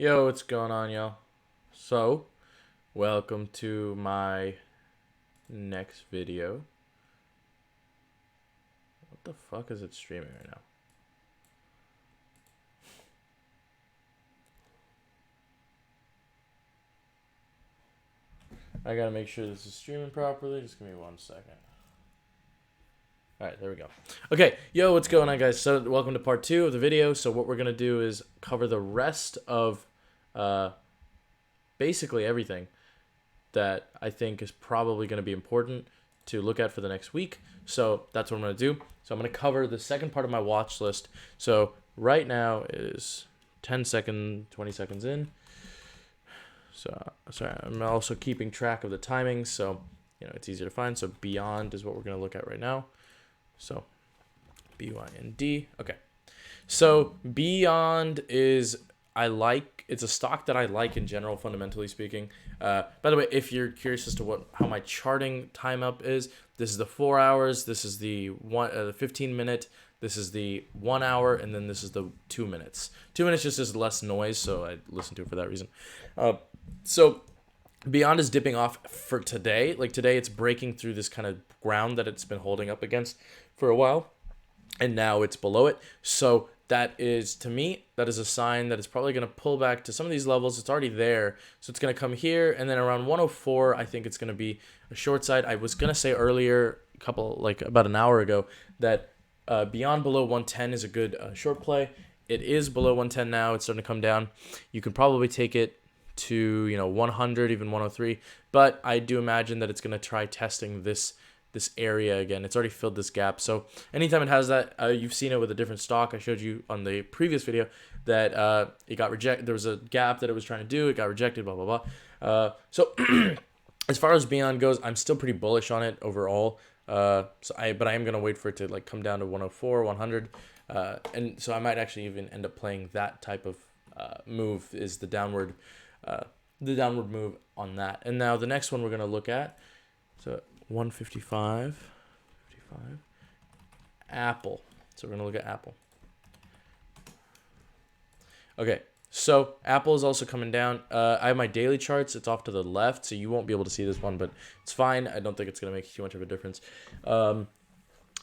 Yo, what's going on, y'all? So, welcome to my next video. What the fuck is it streaming right now? I gotta make sure this is streaming properly. Just give me 1 second. Alright, there we go. Okay, yo, what's going on, guys? So, welcome to part 2 of the video. So, what we're gonna do is cover the rest of uh, basically everything that I think is probably gonna be important to look at for the next week. So that's what I'm going to do. So I'm going to cover the second part of my watch list. So right now is 20 seconds in. So sorry, I'm also keeping track of the timing, so it's easier to find. So Beyond is what we're going to look at right now. So BYND. Okay. So Beyond is it's a stock that I like in general, fundamentally speaking. By the way, if you're curious as to how my charting time up is, this is the 4 hours, this is the 15 minute, this is the 1 hour, and then this is the 2 minutes. 2 minutes just is less noise, so I listen to it for that reason. So Beyond is dipping off for today. Like today, it's breaking through this kind of ground that it's been holding up against for a while, and now it's below it. So that is, to me, that is a sign that it's probably going to pull back to some of these levels. It's already there, so it's going to come here, and then around 104, I think it's going to be a short side. I was going to say earlier, about an hour ago, that Beyond below 110 is a good short play. It is below 110 now. It's starting to come down. You can probably take it to 100, even 103, but I do imagine that it's going to try testing this area again. It's already filled this gap. So anytime it has that, you've seen it with a different stock. I showed you on the previous video that it got rejected. There was a gap that it was trying to do. It got rejected, blah, blah, blah. So as far as Beyond goes, I'm still pretty bullish on it overall. But I am going to wait for it to come down to 104, 100. And so I might actually even end up playing that type of move, is the downward move on that. And now the next one we're going to look at, so 155, Apple. So we're going to look at Apple. Okay, so Apple is also coming down. I have my daily charts. It's off to the left, so you won't be able to see this one, but it's fine. I don't think it's going to make too much of a difference.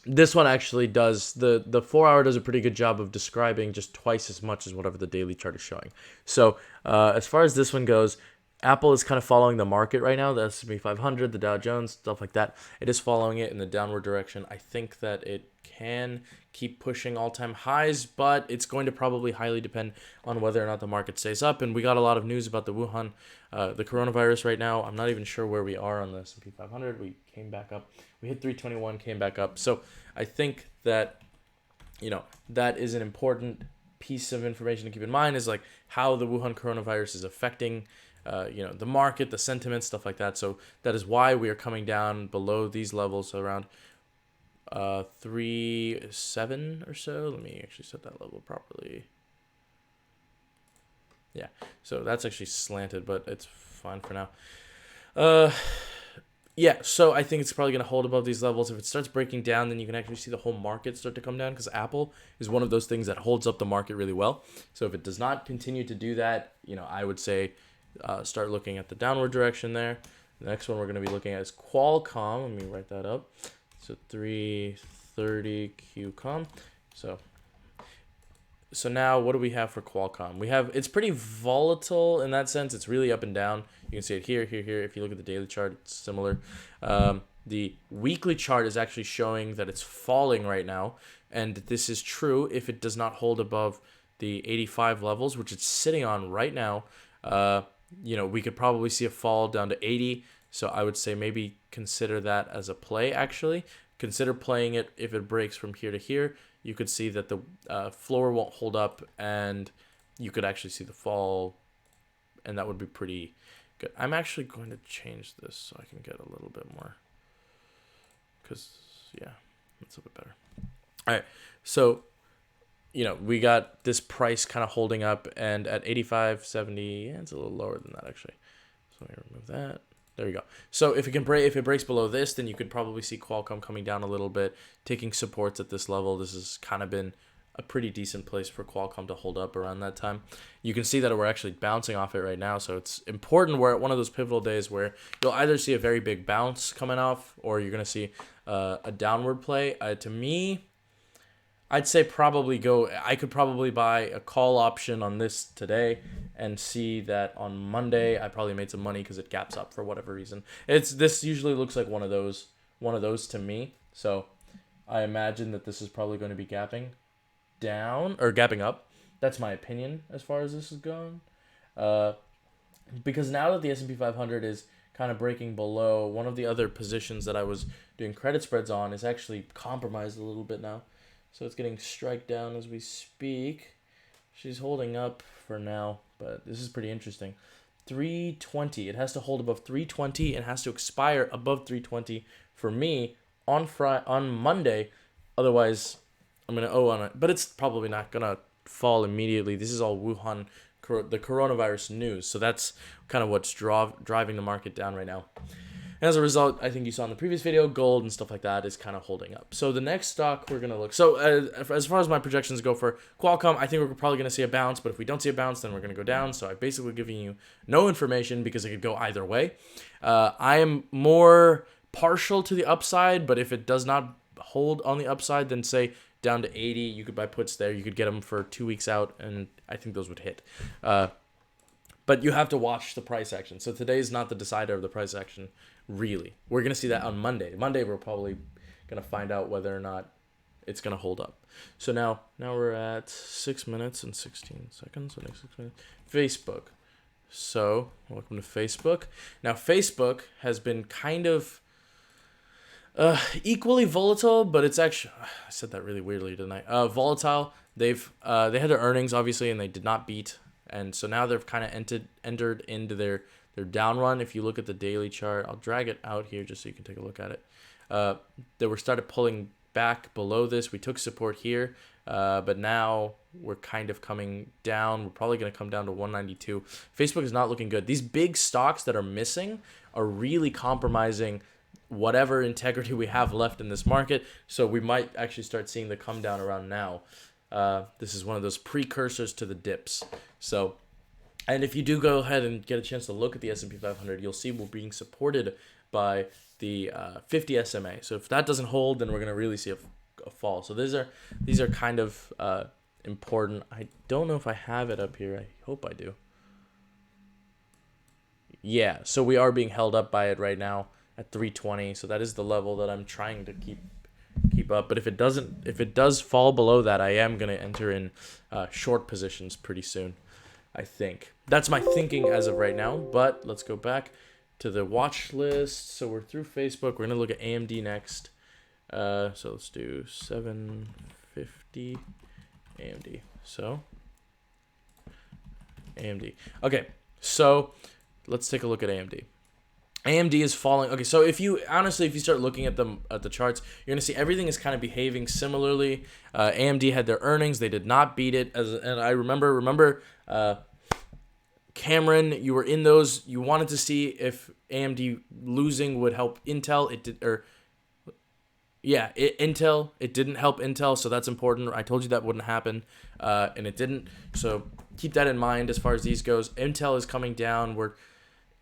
This one actually does, the 4 hour does a pretty good job of describing just twice as much as whatever the daily chart is showing. So as far as this one goes, Apple is kind of following the market right now, the S&P 500, the Dow Jones, stuff like that. It is following it in the downward direction. I think that it can keep pushing all-time highs, but it's going to probably highly depend on whether or not the market stays up. And we got a lot of news about the Wuhan, the coronavirus right now. I'm not even sure where we are on the S&P 500. We came back up. We hit 321, came back up. So I think that, that is an important piece of information to keep in mind, is like how the Wuhan coronavirus is affecting the market, the sentiment, stuff like that. So that is why we are coming down below these levels, around 3.7 or so. Let me actually set that level properly. Yeah, so that's actually slanted, but it's fine for now. Yeah, so I think it's probably going to hold above these levels. If it starts breaking down, then you can actually see the whole market start to come down, because Apple is one of those things that holds up the market really well. So if it does not continue to do that, I would say start looking at the downward direction there. The next one we're going to be looking at is Qualcomm. Let me write that up. So 330 QCOM. So now what do we have for Qualcomm? It's pretty volatile in that sense. It's really up and down. You can see it here, here, here. If you look at the daily chart, it's similar. The weekly chart is actually showing that it's falling right now. And this is true if it does not hold above the 85 levels, which it's sitting on right now. We could probably see a fall down to 80. So I would say maybe consider that as a play, actually. Consider playing it if it breaks from here to here. You could see that the floor won't hold up, and you could actually see the fall, and that would be pretty good. I'm actually going to change this so I can get a little bit more, because, yeah, that's a bit better. All right, so we got this price kind of holding up, and at 85.70, yeah, it's a little lower than that, actually. So let me remove that. There you go. So if it breaks below this, then you could probably see Qualcomm coming down a little bit, taking supports at this level. This has kind of been a pretty decent place for Qualcomm to hold up around that time. You can see that we're actually bouncing off it right now, so it's important. We're at one of those pivotal days where you'll either see a very big bounce coming off, or you're going to see a downward play. To me, I'd say I could probably buy a call option on this today and see that on Monday I probably made some money because it gaps up for whatever reason. This usually looks like one of those to me. So I imagine that this is probably going to be gapping down or gapping up. That's my opinion as far as this is going. Because now that the S&P 500 is kind of breaking below, one of the other positions that I was doing credit spreads on is actually compromised a little bit now. So it's getting strike down as we speak. She's holding up for now, but this is pretty interesting. 320. It has to hold above 320 and has to expire above 320 for me on Monday. Otherwise, I'm going to owe on it. But it's probably not going to fall immediately. This is all Wuhan, the coronavirus news. So that's kind of what's driving the market down right now. And as a result, I think you saw in the previous video, gold and stuff like that is kind of holding up. So the next stock we're going to look. So as far as my projections go for Qualcomm, I think we're probably going to see a bounce. But if we don't see a bounce, then we're going to go down. So I've basically given you no information because it could go either way. I am more partial to the upside, but if it does not hold on the upside, then say down to 80, you could buy puts there. You could get them for 2 weeks out, and I think those would hit. But you have to watch the price action. So today is not the decider of the price action, really. We're going to see that on Monday. Monday, we're probably going to find out whether or not it's going to hold up. So now we're at 6 minutes and 16 seconds. So next 6 minutes. Facebook. So welcome to Facebook. Now, Facebook has been kind of equally volatile, but it's actually, I said that really weirdly, didn't I? Volatile. They had their earnings, obviously, and they did not beat. And so now they've kind of entered into their down run. If you look at the daily chart, I'll drag it out here just so you can take a look at it. They were started pulling back below this. We took support here, but now we're kind of coming down. We're probably going to come down to 192. Facebook is not looking good. These big stocks that are missing are really compromising whatever integrity we have left in this market. So we might actually start seeing the come down around now. This is one of those precursors to the dips. So, and if you do go ahead and get a chance to look at the S&P 500, you'll see we're being supported by the 50 SMA. So if that doesn't hold, then we're going to really see a fall. So these are kind of important. I don't know if I have it up here. I hope I do. Yeah, so we are being held up by it right now at 320. So that is the level that I'm trying to keep up. But if it does fall below that, I am going to enter in short positions pretty soon, I think. That's my thinking as of right now. But let's go back to the watch list. So we're through Facebook. We're going to look at AMD next. So let's do 750 AMD. So AMD. Okay, so let's take a look at AMD. AMD is falling. Okay, so if you start looking at the charts, you're gonna see everything is kind of behaving similarly. AMD had their earnings; they did not beat it. And I remember, Cameron, you were in those. You wanted to see if AMD losing would help Intel. It did, Intel. It didn't help Intel, so that's important. I told you that wouldn't happen, and it didn't. So keep that in mind as far as these goes. Intel is coming down. We're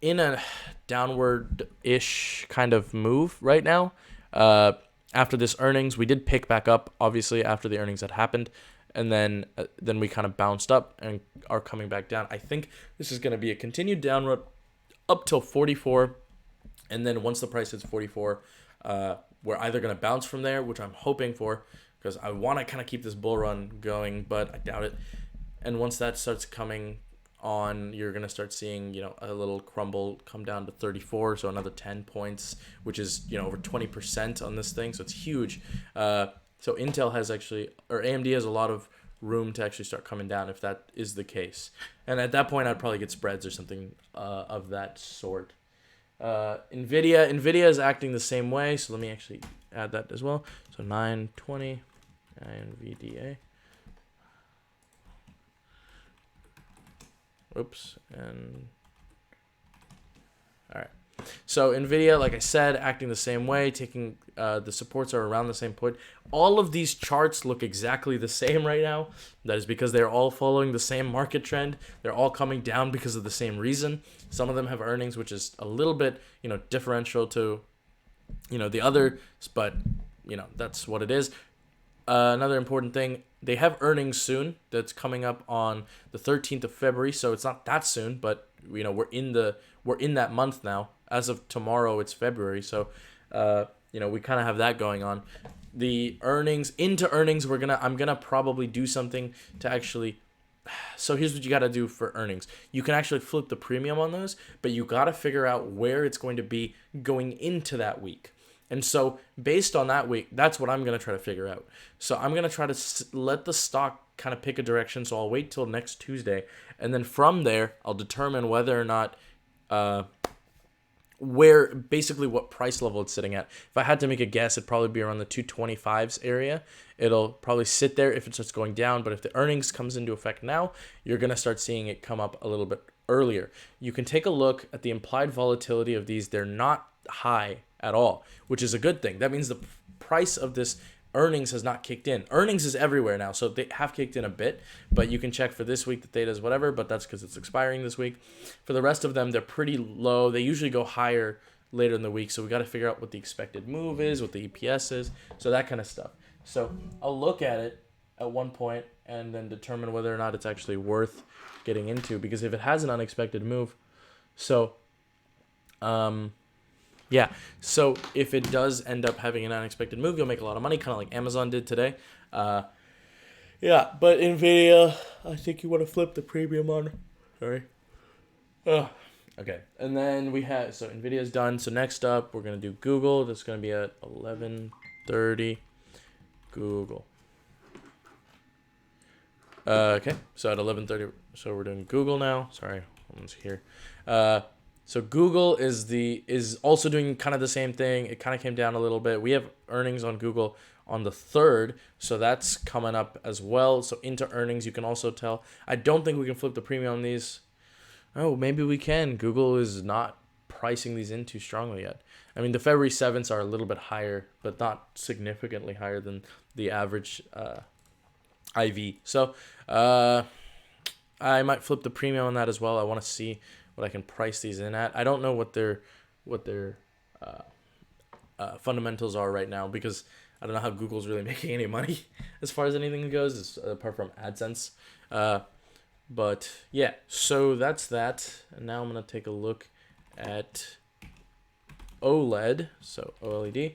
in a downward-ish kind of move right now. After this earnings, we did pick back up, obviously, after the earnings had happened. And then we kind of bounced up and are coming back down. I think this is going to be a continued downward up till 44. And then once the price hits 44, we're either going to bounce from there, which I'm hoping for, because I want to kind of keep this bull run going, but I doubt it. And once that starts coming on, you're going to start seeing, a little crumble come down to 34, so another 10 points, which is, over 20% on this thing, so it's huge. So Intel has AMD has a lot of room to actually start coming down if that is the case. And at that point, I'd probably get spreads or something of that sort. NVIDIA is acting the same way, so let me actually add that as well. So 920 NVIDIA. Oops, and all right. So NVIDIA, like I said, acting the same way, taking the supports are around the same point. All of these charts look exactly the same right now. That is because they're all following the same market trend. They're all coming down because of the same reason. Some of them have earnings, which is a little bit, differential to, the others, but, that's what it is. Another important thing, they have earnings soon. That's coming up on the 13th of February, so it's not that soon, but we're in that month now. As of tomorrow, it's February, so we kind of have that going on. The earnings, I'm gonna probably do something to actually. So here's what you got to do for earnings. You can actually flip the premium on those, but you got to figure out where it's going to be going into that week. And so based on that week, that's what I'm going to try to figure out. So I'm going to try to let the stock kind of pick a direction. So I'll wait till next Tuesday. And then from there, I'll determine whether or not, what price level it's sitting at. If I had to make a guess, it'd probably be around the 225s area. It'll probably sit there if it starts going down. But if the earnings comes into effect now, you're going to start seeing it come up a little bit earlier. You can take a look at the implied volatility of these. They're not high at all, which is a good thing. That means the price of this earnings has not kicked in. Earnings is everywhere now, so they have kicked in a bit, but you can check for this week the data is whatever, but that's because it's expiring this week. For the rest of them, they're pretty low. They usually go higher later in the week, so we got to figure out what the expected move is, what the EPS is, so that kind of stuff. So I'll look at it at one point and then determine whether or not it's actually worth getting into, because if it has an unexpected move, so yeah, so if it does end up having an unexpected move, you'll make a lot of money, kind of like Amazon did today. Yeah, but NVIDIA, I think you want to flip the premium on. Sorry. Okay, and then we have, so NVIDIA's done. So next up, we're going to do Google. That's going to be at 11:30. Google. Okay, so at 11:30, so we're doing Google now. Sorry, one's here. So Google is also doing kind of the same thing. It kind of came down a little bit. We have earnings on Google on the 3rd, so that's coming up as well. So into earnings, you can also tell. I don't think we can flip the premium on these. Oh, maybe we can. Google is not pricing these in too strongly yet. I mean, the February 7s are a little bit higher, but not significantly higher than the average IV. So I might flip the premium on that as well. I want to see what I can price these in at. I don't know what their fundamentals are right now, because I don't know how Google's really making any money as far as anything goes, apart from AdSense. But yeah, so that's that. And now I'm going to take a look at OLED, so OLED.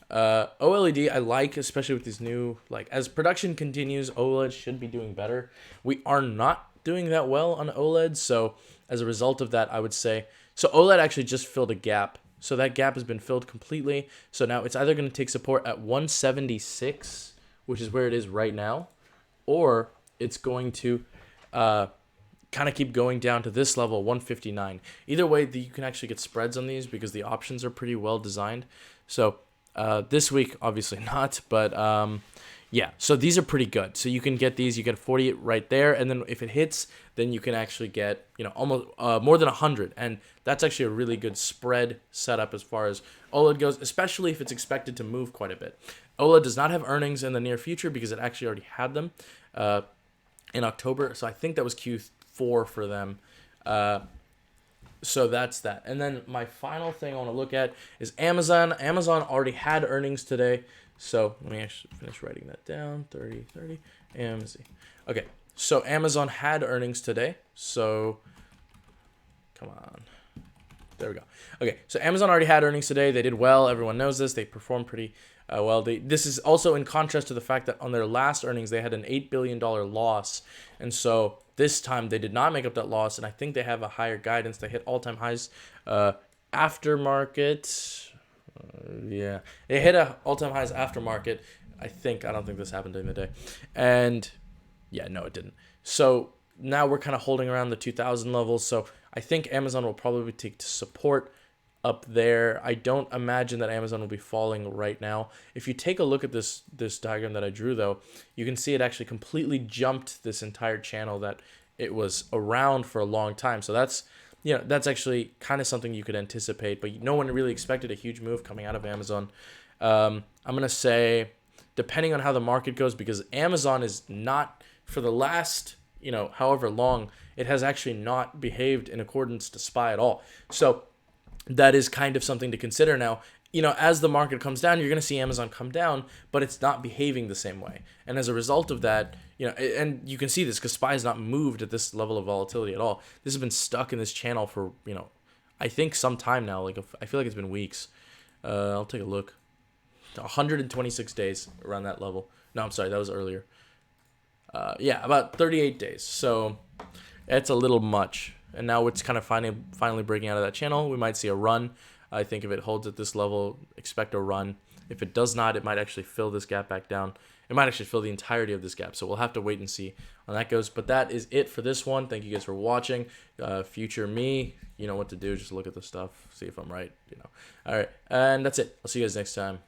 OLED I like, especially with these new, as production continues, OLED should be doing better. We are not doing that well on OLED, so as a result of that, I would say, so OLED actually just filled a gap. So that gap has been filled completely. So now it's either going to take support at 176, which is where it is right now, or it's going to kind of keep going down to this level, 159. Either way, you can actually get spreads on these because the options are pretty well designed. So this week, obviously not, but yeah, so these are pretty good. So you can get these, you get 40 right there, and then if it hits, then you can actually get, almost more than 100, and that's actually a really good spread setup as far as OLED goes, especially if it's expected to move quite a bit. OLED does not have earnings in the near future because it actually already had them in October, so I think that was Q4 for them. So that's that. And then my final thing I want to look at is Amazon. Amazon already had earnings today. So let me actually finish writing that down. 30, Amazon. Okay, so Amazon had earnings today. So come on. There we go. Okay, so Amazon already had earnings today. They did well. Everyone knows this. They performed pretty well. This is also in contrast to the fact that on their last earnings, they had an $8 billion loss. And so this time they did not make up that loss. And I think they have a higher guidance. They hit all-time highs. Aftermarket... yeah, it hit all-time highs aftermarket. I don't think this happened during the day. And yeah, no, it didn't. So now we're kind of holding around the 2000 levels. So I think Amazon will probably take to support up there. I don't imagine that Amazon will be falling right now. If you take a look at this diagram that I drew, though, you can see it actually completely jumped this entire channel that it was around for a long time. So that's you know, that's actually kind of something you could anticipate, but no one really expected a huge move coming out of Amazon. I'm going to say, depending on how the market goes, because Amazon is not, for the last, you know, however long, it has actually not behaved in accordance to SPY at all. So that is kind of something to consider now. You know, as the market comes down, you're going to see Amazon come down, but it's not behaving the same way. And as a result of that, you know, and you can see this because SPY has not moved at this level of volatility at all. This has been stuck in this channel for, you know, I think some time now. Like, I feel like it's been weeks. I'll take a look. 126 days around that level. No, I'm sorry, that was earlier. Yeah, about 38 days. So it's a little much. And now it's kind of finally breaking out of that channel. We might see a run. I think if it holds at this level, expect a run. If it does not, it might actually fill this gap back down. It might actually fill the entirety of this gap. So we'll have to wait and see how that goes. But that is it for this one. Thank you guys for watching. Future me, you know what to do. Just look at the stuff, see if I'm right. You know. All right, and that's it. I'll see you guys next time.